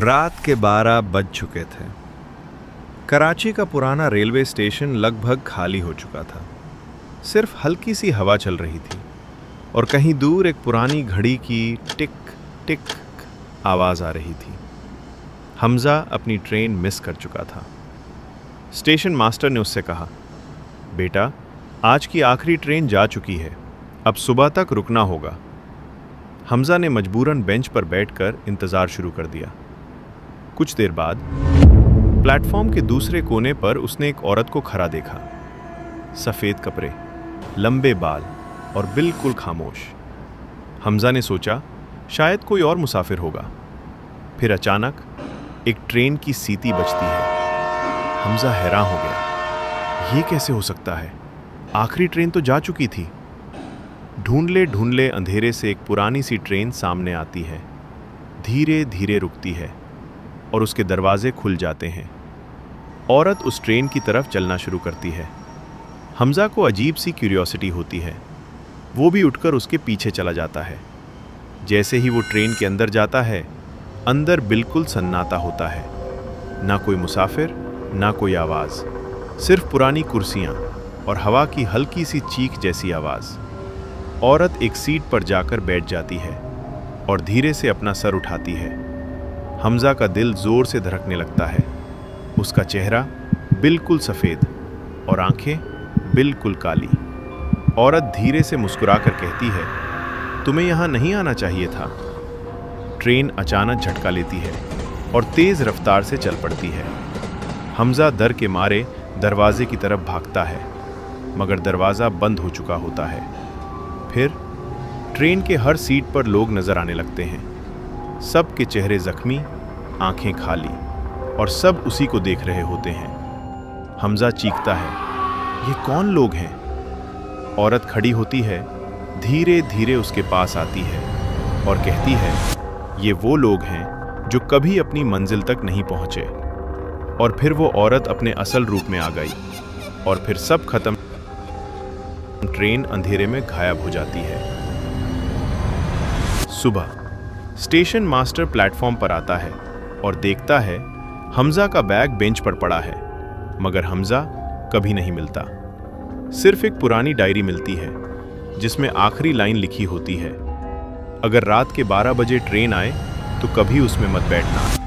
रात के 12 बज चुके थे। कराची का पुराना रेलवे स्टेशन लगभग खाली हो चुका था। सिर्फ हल्की सी हवा चल रही थी और कहीं दूर एक पुरानी घड़ी की टिक टिक आवाज़ आ रही थी। हमज़ा अपनी ट्रेन मिस कर चुका था। स्टेशन मास्टर ने उससे कहा, बेटा, आज की आखिरी ट्रेन जा चुकी है, अब सुबह तक रुकना होगा। हमज़ा ने मजबूरन बेंच पर बैठकर इंतज़ार शुरू कर दिया। कुछ देर बाद प्लेटफॉर्म के दूसरे कोने पर उसने एक औरत को खड़ा देखा। सफ़ेद कपड़े, लंबे बाल और बिल्कुल खामोश। हमज़ा ने सोचा शायद कोई और मुसाफिर होगा। फिर अचानक एक ट्रेन की सीटी बजती है। हमज़ा हैरान हो गया, ये कैसे हो सकता है? आखिरी ट्रेन तो जा चुकी थी। ढूंढले ढूंढले अंधेरे से एक पुरानी सी ट्रेन सामने आती है। धीरे धीरे रुकती है और उसके दरवाजे खुल जाते हैं। औरत उस ट्रेन की तरफ चलना शुरू करती है। हमज़ा को अजीब सी क्यूरियोसिटी होती है। वो भी उठकर उसके पीछे चला जाता है। जैसे ही वो ट्रेन के अंदर जाता है, अंदर बिल्कुल सन्नाटा होता है। ना कोई मुसाफिर, ना कोई आवाज़, सिर्फ पुरानी कुर्सियाँ और हवा की हल्की सी चीख जैसी आवाज़। औरत एक सीट पर जाकर बैठ जाती है और धीरे से अपना सर उठाती है। हमज़ा का दिल जोर से धड़कने लगता है। उसका चेहरा बिल्कुल सफ़ेद और आंखें बिल्कुल काली। औरत धीरे से मुस्कुराकर कहती है, तुम्हें यहाँ नहीं आना चाहिए था। ट्रेन अचानक झटका लेती है और तेज़ रफ्तार से चल पड़ती है। हमज़ा डर के मारे दरवाजे की तरफ भागता है, मगर दरवाज़ा बंद हो चुका होता है। फिर ट्रेन के हर सीट पर लोग नज़र आने लगते हैं। सब के चेहरे जख्मी, आंखें खाली और सब उसी को देख रहे होते हैं। हमज़ा चीखता है, ये कौन लोग हैं? औरत खड़ी होती है, धीरे धीरे उसके पास आती है और कहती है, ये वो लोग हैं जो कभी अपनी मंजिल तक नहीं पहुंचे। और फिर वो औरत अपने असल रूप में आ गई और फिर सब खत्म। ट्रेन अंधेरे में गायब हो जाती है। सुबह स्टेशन मास्टर प्लेटफॉर्म पर आता है और देखता है हमज़ा का बैग बेंच पर पड़ा है, मगर हमज़ा कभी नहीं मिलता। सिर्फ एक पुरानी डायरी मिलती है जिसमें आखिरी लाइन लिखी होती है, अगर रात के 12 बजे ट्रेन आए तो कभी उसमें मत बैठना।